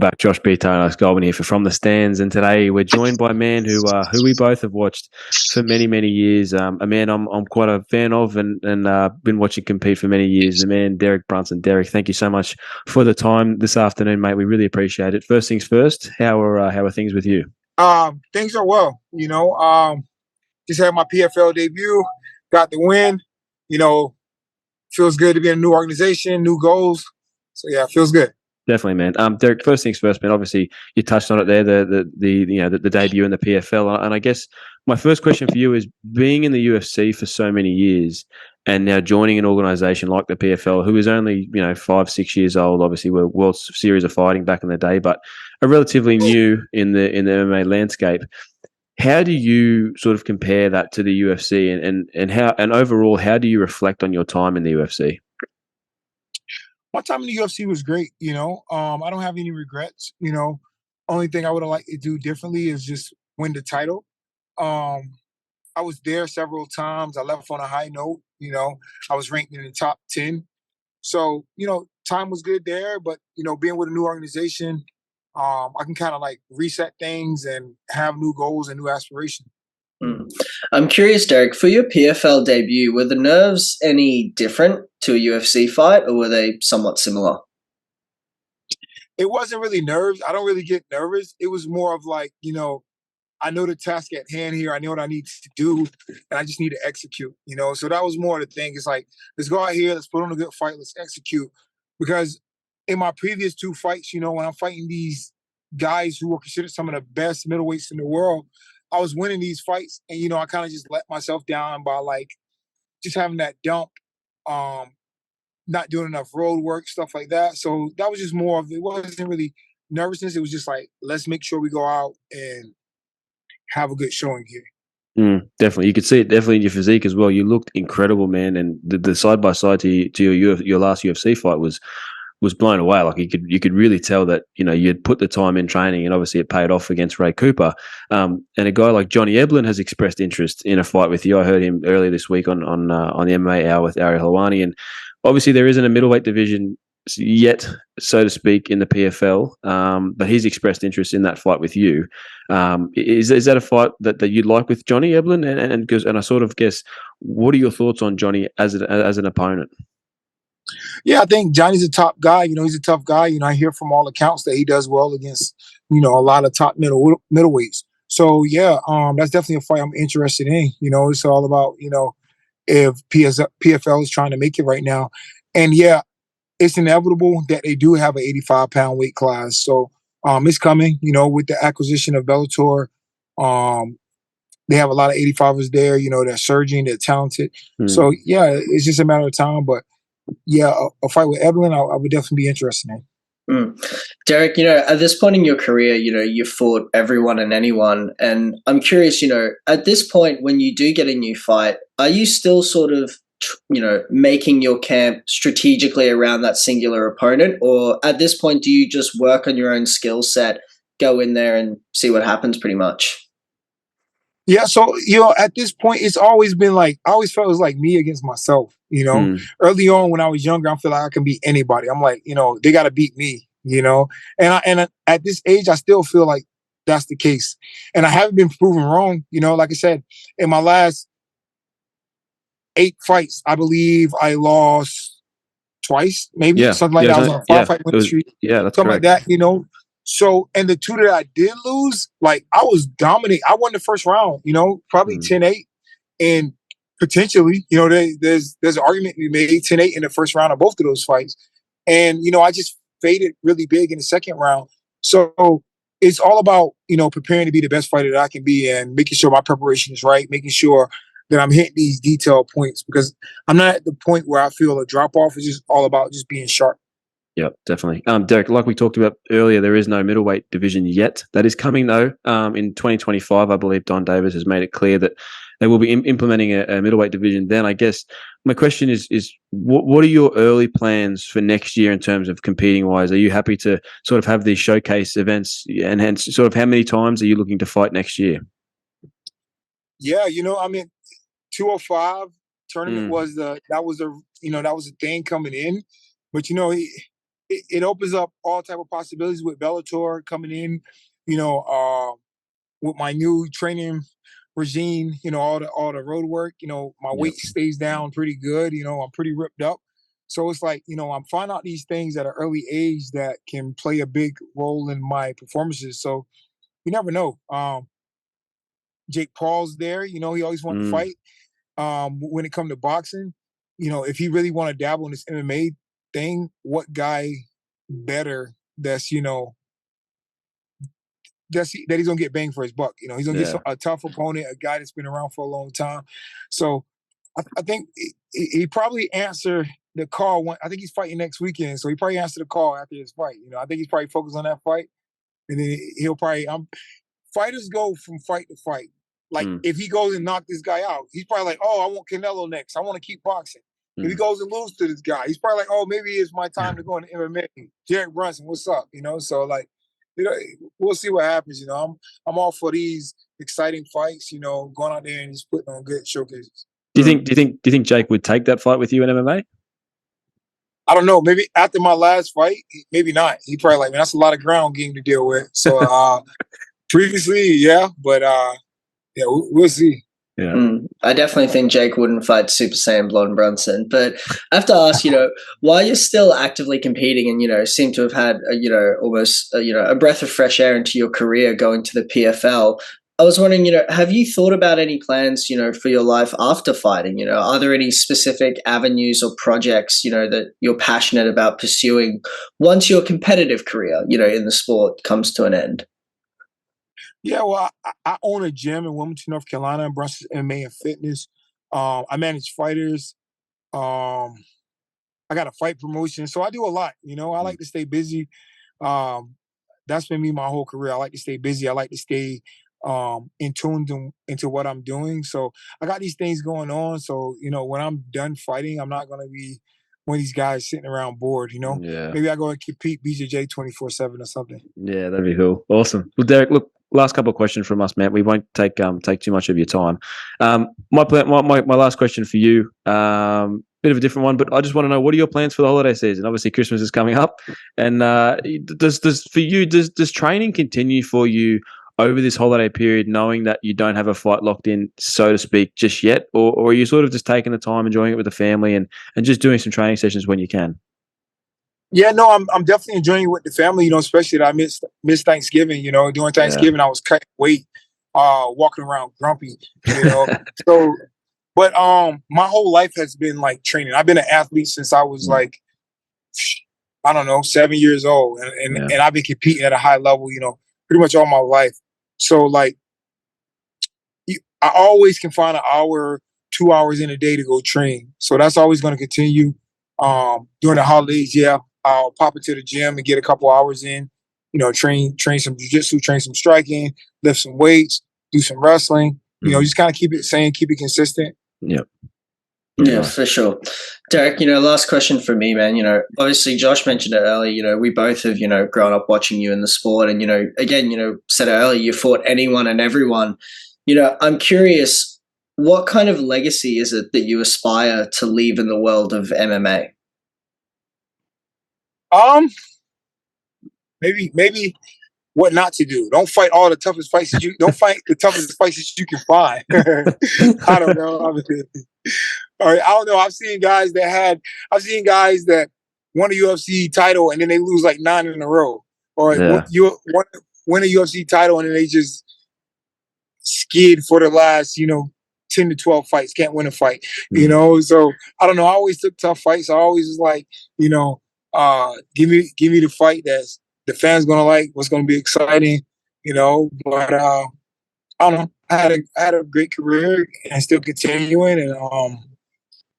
back, Josh B. Taylor's Goldman here for From the Stands, and today we're joined by a man who we both have watched for many years. A man I'm quite a fan of, and been watching compete for many years. The man Derek Brunson. Derek, thank you so much for the time this afternoon, mate. We really appreciate it. First things first, how are things with you? Things are well. Just had my PFL debut, got the win. You know, feels good to be in a new organization, new goals. So yeah, feels good. Definitely, man. Derek, first things first, man. Obviously, you touched on it there, the debut in the PFL, and I guess my first question for you is: being in the UFC for so many years, and now joining an organisation like the PFL, who is only 5-6 years old. Obviously, we're World Series of Fighting back in the day, but are relatively new in the MMA landscape. How do you sort of compare that to the UFC, and overall, how do you reflect on your time in the UFC? My time in the UFC was great. I don't have any regrets. Only thing I would have liked to do differently is just win the title. Um, I was there several times. I left on a high note. I was ranked in the top 10. So, time was good there, but being with a new organization, I can kind of like reset things and have new goals and new aspirations. Mm. I'm curious, Derek, for your PFL debut, were the nerves any different to a UFC fight, or were they somewhat similar? It wasn't really nerves. I don't really get nervous. It was more of like, I know the task at hand here. I know what I need to do, and I just need to execute. So that was more the thing. It's like, let's go out here, let's put on a good fight, let's execute. Because in my previous two fights, when I'm fighting these guys who are considered some of the best middleweights in the world, I was winning these fights, and I kind of just let myself down by like just having that dump, um, not doing enough road work, stuff like that. So that was just more of it. Wasn't really nervousness. It was just like, let's make sure we go out and have a good showing here. Definitely, you could see it definitely in your physique as well. You looked incredible, man, and the side by side to your last UFC fight was blown away. Like you could really tell that you'd put the time in training, and obviously it paid off against Ray Cooper. And a guy like Johhny Eblen has expressed interest in a fight with you. I heard him earlier this week on the MMA Hour with Ariel Helwani, and obviously there isn't a middleweight division yet, so to speak, in the PFL. But he's expressed interest in that fight with you. Is that a fight that you'd like with Johhny Eblen? And I sort of guess, what are your thoughts on Johhny as an opponent? Yeah, I think Johnny's a top guy. He's a tough guy. I hear from all accounts that he does well against, a lot of top middleweights. So yeah, that's definitely a fight I'm interested in. It's all about, if PFL is trying to make it right now. And yeah, it's inevitable that they do have an 85-pound weight class. So it's coming, with the acquisition of Bellator. They have a lot of 85ers there, they're surging, they're talented. So yeah, it's just a matter of time. But yeah, a fight with Eblen, I would definitely be interested in. Derek, at this point in your career, you've fought everyone and anyone. And I'm curious, at this point, when you do get a new fight, are you still sort of, making your camp strategically around that singular opponent? Or at this point, do you just work on your own skill set, go in there and see what happens pretty much? Yeah, so at this point, it's always been like I always felt it was like me against myself. Early on when I was younger, I feel like I can beat anybody. I'm like, they got to beat me. And at this age, I still feel like that's the case, and I haven't been proven wrong. Like I said, in my last 8 fights, I believe I lost twice, maybe something like that. I was on a 5-fight win streak. Yeah, that's something correct. like that. So, and the 2 that I did lose, like I was dominant. I won the first round, probably 10-8. And potentially, there's an argument we made 10-8 in the first round of both of those fights. And, I just faded really big in the second round. So it's all about, preparing to be the best fighter that I can be and making sure my preparation is right, making sure that I'm hitting these detailed points, because I'm not at the point where I feel a drop off. It's just all about just being sharp. Yeah, definitely. Derek, like we talked about earlier, there is no middleweight division yet. That is coming though. In 2025, I believe Don Davis has made it clear that they will be implementing a middleweight division. Then I guess my question is what are your early plans for next year in terms of competing wise? Are you happy to sort of have these showcase events, and hence sort of how many times are you looking to fight next year? Yeah, 205 tournament was the thing coming in, but it opens up all type of possibilities with Bellator coming in, with my new training regime, all the road work, my Yep. weight stays down pretty good, I'm pretty ripped up. So it's like, I'm finding out these things at an early age that can play a big role in my performances. So you never know. Jake Paul's there, he always wanted to fight. When it comes to boxing, if he really want to dabble in this MMA thing, what guy better that he's gonna get bang for his buck. He's gonna get a tough opponent, a guy that's been around for a long time. So I think he probably answer the call. I think he's fighting next weekend, so he probably answer the call after his fight. I think he's probably focused on that fight, and then he'll probably. Fighters go from fight to fight. Like if he goes and knock this guy out, he's probably like, "Oh, I want Canelo next. I want to keep boxing." If he goes and loses to this guy, he's probably like, "Oh, maybe it's my time to go into MMA." Jared Brunson, what's up? So like, we'll see what happens. I'm all for these exciting fights. Going out there and just putting on good showcases. Do you think Jake would take that fight with you in MMA? I don't know. Maybe after my last fight, maybe not. He probably like, man, that's a lot of ground game to deal with. So previously, yeah, but yeah, we'll see. Yeah. I definitely think Jake wouldn't fight Super Saiyan Blonde Brunson, but I have to ask, while you're still actively competing and, seem to have had, almost, a breath of fresh air into your career going to the PFL, I was wondering, have you thought about any plans, for your life after fighting? Are there any specific avenues or projects, that you're passionate about pursuing once your competitive career, in the sport comes to an end? Yeah, well, I own a gym in Wilmington, North Carolina, Brunson MMA and Fitness. I manage fighters. I got a fight promotion, so I do a lot. I like to stay busy. That's been me my whole career. I like to stay busy. I like to stay in tune into what I'm doing. So I got these things going on. So when I'm done fighting, I'm not gonna be one of these guys sitting around bored. Yeah. Maybe I go and compete BJJ 24/7 or something. Yeah, that'd be cool. Awesome. Well, Derek, look, last couple of questions from us, man. We won't take too much of your time. My last question for you, bit of a different one, but I just want to know, what are your plans for the holiday season? Obviously, Christmas is coming up, and does training continue for you over this holiday period, knowing that you don't have a fight locked in, so to speak, just yet, or are you sort of just taking the time, enjoying it with the family, and just doing some training sessions when you can? Yeah, no, I'm definitely enjoying it with the family. Especially that I miss Thanksgiving. During Thanksgiving, I was cutting weight, walking around grumpy. So, but my whole life has been like training. I've been an athlete since I was like, I don't know, 7 years old, and I've been competing at a high level. Pretty much all my life. So like, I always can find an hour, 2 hours in a day to go train. So that's always going to continue. During the holidays, yeah, I'll pop into the gym and get a couple hours in. Train some jiu-jitsu, train some striking, lift some weights, do some wrestling. Just kind of keep it sane, keep it consistent. Yep. Yeah, for sure. Derek, last question for me, man. Obviously Josh mentioned it earlier, we both have, grown up watching you in the sport, and, again, said it earlier, you fought anyone and everyone. I'm curious, what kind of legacy is it that you aspire to leave in the world of MMA? Maybe what not to do. Don't fight all the toughest fights don't fight the toughest fights that you can find. I don't know. All right, I don't know. I've seen guys that won a UFC title and then they lose like 9 in a row. Or win a UFC title and then they just skid for the last, 10 to 12 fights, can't win a fight. So I don't know. I always took tough fights. I always was like, give me the fight that's the fans gonna like, what's gonna be exciting, But I don't know. I had a great career and still continuing, and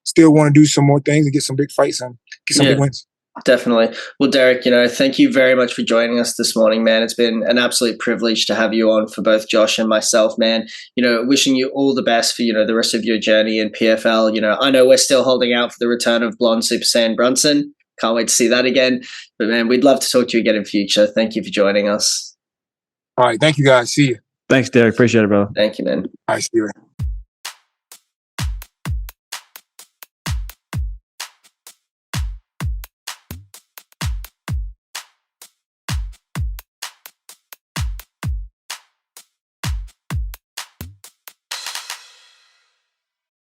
still want to do some more things and get some big fights and get some big wins. Definitely. Well, Derek, thank you very much for joining us this morning, man. It's been an absolute privilege to have you on for both Josh and myself, man. Wishing you all the best for, the rest of your journey in PFL. I know we're still holding out for the return of Blonde Super Saiyan Brunson. Can't wait to see that again. But, man, we'd love to talk to you again in future. Thank you for joining us. All right. Thank you, guys. See you. Thanks, Derek. Appreciate it, brother. Thank you, man. All right. See you.